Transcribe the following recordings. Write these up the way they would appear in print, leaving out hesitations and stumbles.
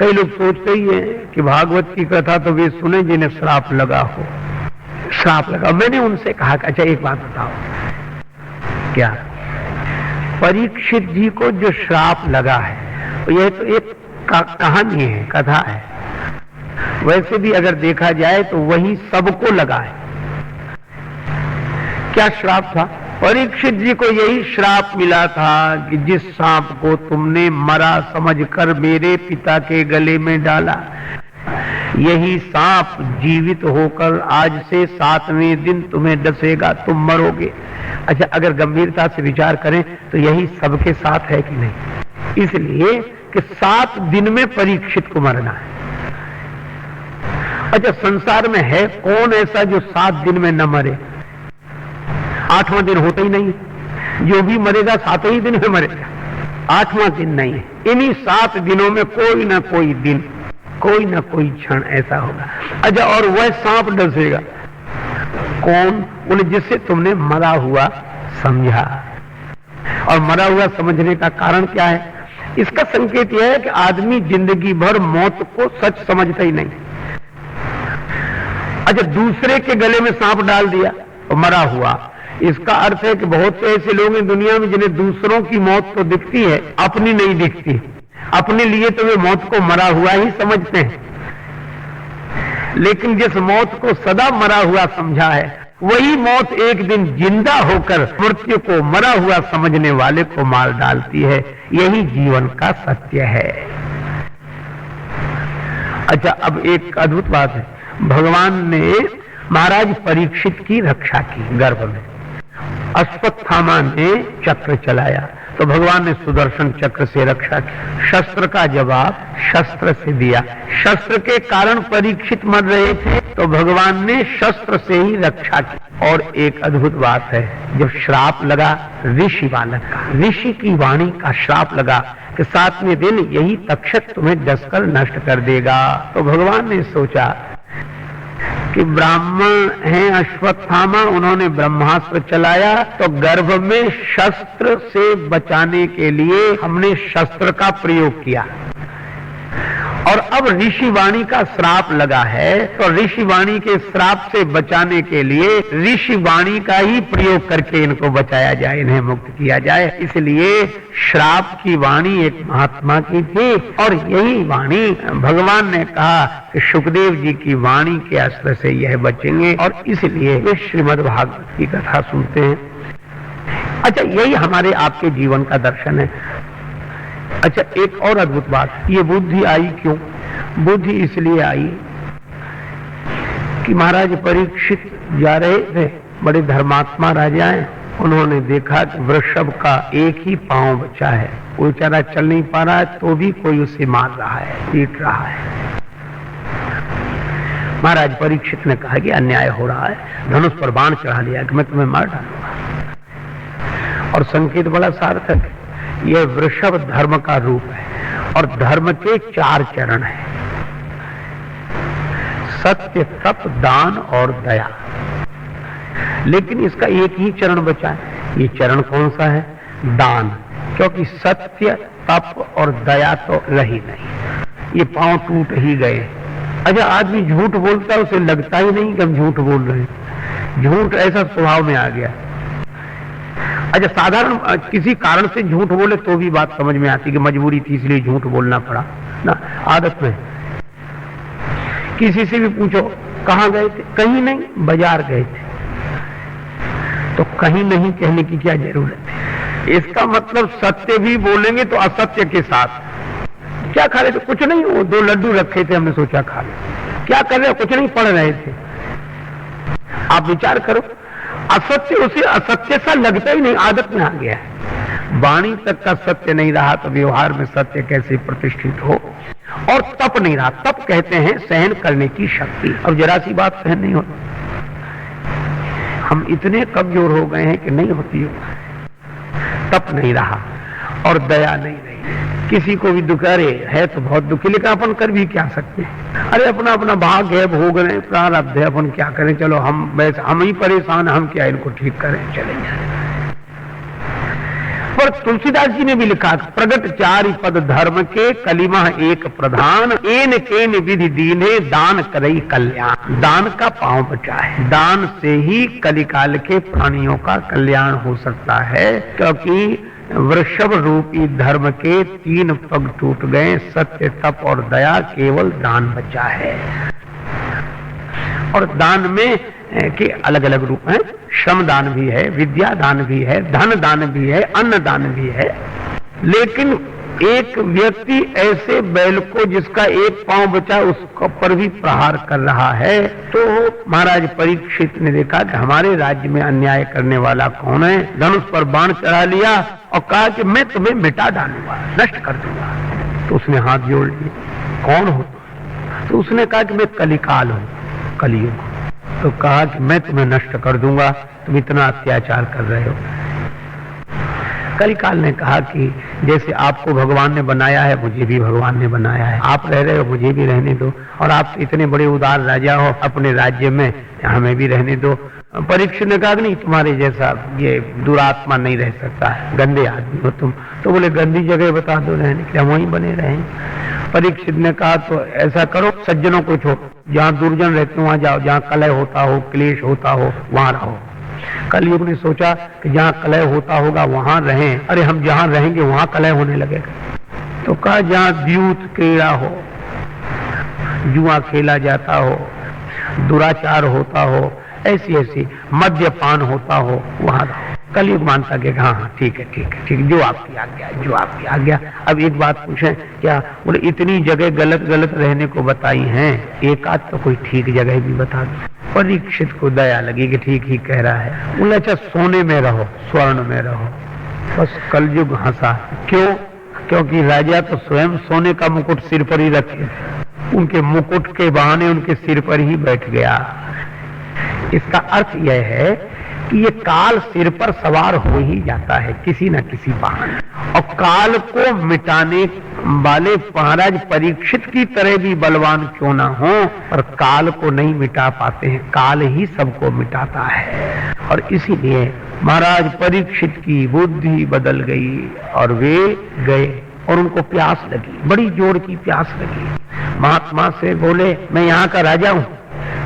कई लोग सोचते ही हैं कि भागवत की कथा तो वे सुने जिन्हें श्राप लगा हो। श्राप लगा, मैंने उनसे कहा कि अच्छा एक बात बताओ, क्या परीक्षित जी को जो श्राप लगा है तो यह तो एक कहानी है, कथा है। वैसे भी अगर देखा जाए तो वही सबको लगा है। क्या श्राप था? परीक्षित जी को यही श्राप मिला था कि जिस सांप को तुमने मरा समझकर मेरे पिता के गले में डाला, यही सांप जीवित होकर आज से 7वें दिन तुम्हें डसेगा, तुम मरोगे। अच्छा, अगर गंभीरता से विचार करें तो यही सबके साथ है कि नहीं? इसलिए कि 7 दिन में परीक्षित को मरना है। अच्छा, संसार में है कौन ऐसा जो 7 दिन में न मरे? 8वां दिन होता ही नहीं, जो भी मरेगा 7 ही दिन में मरेगा, 8वां दिन नहीं है। इन्हीं 7 दिनों में कोई ना कोई दिन, कोई ना कोई क्षण ऐसा होगा। अच्छा, और वह सांप डसेगा कौन? उन्हें जिससे तुमने मरा हुआ समझा। और मरा हुआ समझने का कारण क्या है? इसका संकेत यह है कि आदमी जिंदगी भर मौत को सच समझता ही नहीं। अच्छा, दूसरे के गले में सांप डाल दिया और मरा हुआ, इसका अर्थ है कि बहुत से ऐसे लोग हैं दुनिया में जिन्हें दूसरों की मौत तो दिखती है, अपनी नहीं दिखती। अपने लिए तो वे मौत को मरा हुआ ही समझते हैं, लेकिन जिस मौत को सदा मरा हुआ समझा है, वही मौत एक दिन जिंदा होकर मृत्यु को मरा हुआ समझने वाले को मार डालती है। यही जीवन का सत्य है। अच्छा, अब एक अद्भुत बात है, भगवान ने महाराज परीक्षित की रक्षा की। गर्भ में अश्वत्थामा ने चक्र चलाया तो भगवान ने सुदर्शन चक्र से रक्षा की। शस्त्र का जवाब शस्त्र से दिया। शस्त्र के कारण परीक्षित मर रहे थे तो भगवान ने शस्त्र से ही रक्षा की। और एक अद्भुत बात है, जब श्राप लगा ऋषि बालक का, ऋषि की वाणी का श्राप लगा कि 7वें दिन यही तक्षक तुम्हें डसकर नष्ट कर देगा, तो भगवान ने सोचा कि ब्राह्मण हैं अश्वत्थामा, उन्होंने ब्रह्मास्त्र चलाया तो गर्भ में शस्त्र से बचाने के लिए हमने शस्त्र का प्रयोग किया। और अब ऋषिवाणी का श्राप लगा है तो ऋषिवाणी के श्राप से बचाने के लिए ऋषिवाणी का ही प्रयोग करके इनको बचाया जाए, इन्हें मुक्त किया जाए। इसलिए श्राप की वाणी एक महात्मा की थी और यही वाणी भगवान ने कहा कि सुखदेव जी की वाणी के अस्त्र से यह बचेंगे, और इसलिए वे श्रीमद् भागवत की कथा सुनते हैं। अच्छा, यही हमारे आपके जीवन का दर्शन है। अच्छा, एक और अद्भुत बात, ये बुद्धि आई क्यों? बुद्धि इसलिए आई कि महाराज परीक्षित जा रहे थे, बड़े धर्मात्मा राजा हैं, उन्होंने देखा कि वृषभ का एक ही पांव बचा है, वो बेचारा चल नहीं पा रहा है, तो भी कोई उसे मार रहा है, पीट रहा है। महाराज परीक्षित ने कहा कि अन्याय हो रहा है, धनुष पर बाण चढ़ा दिया कि मैं तुम्हें मार डालूंगा। और संकेत बड़ा सार्थक है, यह वृषभ धर्म का रूप है और धर्म के 4 चरण हैं, सत्य, तप, दान और दया। लेकिन इसका एक ही चरण बचा है। ये चरण कौन सा है? दान, क्योंकि सत्य, तप और दया तो रही नहीं, ये पांव टूट ही गए। अच्छा, आदमी झूठ बोलता है, उसे लगता ही नहीं कि हम झूठ बोल रहे हैं, झूठ ऐसा स्वभाव में आ गया। अच्छा, साधारण किसी कारण से झूठ बोले तो भी बात समझ में आती कि मजबूरी थी इसलिए झूठ बोलना पड़ा ना, आदत में। किसी से भी पूछो कहाँ गए थे, कहीं नहीं, बाजार गए थे, तो कहीं नहीं कहने की क्या जरूरत है? इसका मतलब सत्य भी बोलेंगे तो असत्य के साथ। क्या खा रहे थे? कुछ नहीं, वो 2 लड्डू रखे थे, हमने सोचा खा ले। क्या कर रहे हो? कुछ नहीं, पढ़ रहे थे। आप विचार करो, असत्य उसे असत्य सा लगता ही नहीं, आदत में आ गया है। वाणी तक का सत्य नहीं रहा तो व्यवहार में सत्य कैसे प्रतिष्ठित हो? और तप नहीं रहा, तप कहते हैं सहन करने की शक्ति। अब जरा सी बात सहन नहीं होती, हम इतने कमजोर हो गए हैं कि नहीं होती। तप नहीं रहा और दया नहीं रही। किसी को भी दुख, अरे है तो बहुत दुखी, लेकिन अपन कर भी क्या सकते हैं? अरे अपना अपना भाग है, भोग रहे, प्रारब्ध है, अपन क्या करें, चलो हम ही परेशान, हम क्या इनको ठीक करें, चले जाए। पर तुलसीदास जी ने भी लिखा, प्रगट चारि पद धर्म के, कलिमा एक प्रधान, एन केन विधि दीने, दान करई कल्याण। दान का पांव बचा है, दान से ही कलिकाल के प्राणियों का कल्याण हो सकता है, क्योंकि वृषभ रूपी धर्म के 3 पग टूट गए, सत्य, तप और दया, केवल दान बचा है। और दान में के अलग अलग रूप हैं, श्रम दान भी है, विद्या दान भी है, धन दान भी है, अन्न दान भी है। लेकिन एक व्यक्ति ऐसे बैल को जिसका एक पांव बचा उसको पर भी प्रहार कर रहा है, तो महाराज परीक्षित ने देखा कि हमारे राज्य में अन्याय करने वाला कौन है। धनुष पर बाण चढ़ा लिया और कहा कि मैं तुम्हें मिटा डालूंगा, नष्ट कर दूंगा। तो उसने हाथ जोड़ लिए, कौन हो? तो उसने कहा कि मैं कलिकाल हूं, कलियुग। तो कहा कि मैं तुम्हें नष्ट कर दूंगा, तुम इतना अत्याचार कर रहे हो। कलिकाल ने कहा कि जैसे आपको भगवान ने बनाया है, मुझे भी भगवान ने बनाया है, आप रह रहे हो, मुझे भी रहने दो, और आप इतने बड़े उदार राजा हो, अपने राज्य में हमें भी रहने दो। परीक्षित ने कहा नहीं, तुम्हारे जैसा ये दुरात्मा नहीं रह सकता है, गंदे आदमी हो तुम। तो बोले गंदी जगह बता दो रहने के लिए, हम वहीं बने रहें। परीक्षित ने कहा तो ऐसा करो, सज्जनों को छोड़ो, जहाँ दुर्जन रहते हो वहां जाओ, जहाँ कलह होता हो, क्लेश होता हो, वहां रहो। कलयुग ने सोचा कि जहाँ कलह होता होगा वहां रहें। अरे हम जहाँ रहेंगे वहां कलह होने लगेगा। तो कहा जहाँ द्यूत क्रीड़ा हो, जुआ खेला जाता हो, दुराचार होता हो, ऐसी ऐसी मद्यपान होता हो, वहां रहो। कलयुग मानता कि हाँ हाँ ठीक है ठीक है ठीक है, जो आपकी आज्ञा, जो आपकी आज्ञा। अब एक बात पूछें क्या? बोले इतनी जगह गलत गलत रहने को बताई हैं, एक आध तो कोई ठीक जगह भी बता दो। परीक्षित को दया लगी कि ठीक ही कह रहा है। बोले अच्छा सोने में रहो, स्वर्ण में रहो। बस कलयुग हंसा। क्यों? क्योंकि राजा तो स्वयं सोने का मुकुट सिर पर ही रखे थे, उनके मुकुट के बहाने उनके सिर पर ही बैठ गया। इसका अर्थ यह है कि ये काल सिर पर सवार हो ही जाता है किसी न किसी बहाने, और काल को मिटाने वाले महाराज परीक्षित की तरह भी बलवान क्यों ना हो, पर काल को नहीं मिटा पाते हैं, काल ही सबको मिटाता है। और इसीलिए महाराज परीक्षित की बुद्धि बदल गई और वे गए, और उनको प्यास लगी, बड़ी जोर की प्यास लगी। महात्मा से बोले मैं यहाँ का राजा हूँ,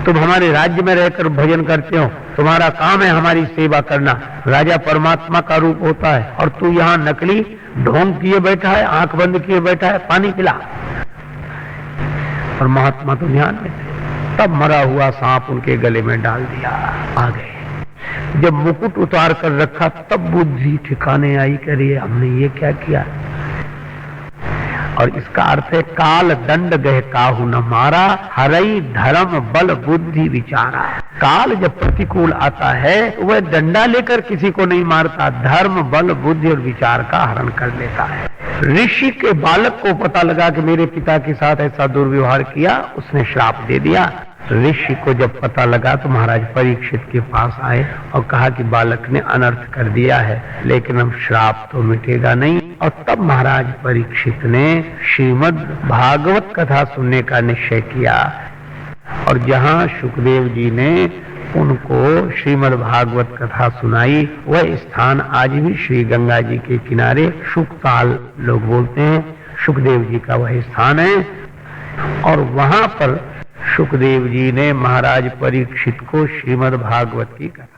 तुम हमारे राज्य में रहकर भजन करते हो, तुम्हारा काम है हमारी सेवा करना। राजा परमात्मा का रूप होता है और तू यहाँ नकली ढोंग किए बैठा है, आंख बंद किए बैठा है, पानी पिला। और महात्मा तो ध्यान में थे। तब मरा हुआ सांप उनके गले में डाल दिया, आ गए। जब मुकुट उतार कर रखा तब बुद्धि ठिकाने आई, करिए हमने ये क्या किया। और इसका अर्थ है काल दंड गह काहू न मारा, हरई धर्म बल बुद्धि विचारा। काल जब प्रतिकूल आता है वह डंडा लेकर किसी को नहीं मारता, धर्म बल बुद्धि और विचार का हरण कर लेता है। ऋषि के बालक को पता लगा कि मेरे पिता के साथ ऐसा दुर्व्यवहार किया, उसने श्राप दे दिया। ऋषि को जब पता लगा तो महाराज परीक्षित के पास आए और कहा कि बालक ने अनर्थ कर दिया है, लेकिन अब श्राप तो मिटेगा नहीं। और तब महाराज परीक्षित ने श्रीमद् भागवत कथा सुनने का निश्चय किया, और जहाँ सुखदेव जी ने उनको श्रीमद् भागवत कथा सुनाई, वह स्थान आज भी श्री गंगा जी के किनारे सुखताल लोग बोलते हैं, सुखदेव जी का वह स्थान है। और वहां पर सुखदेव जी ने महाराज परीक्षित को श्रीमद् भागवत की कथा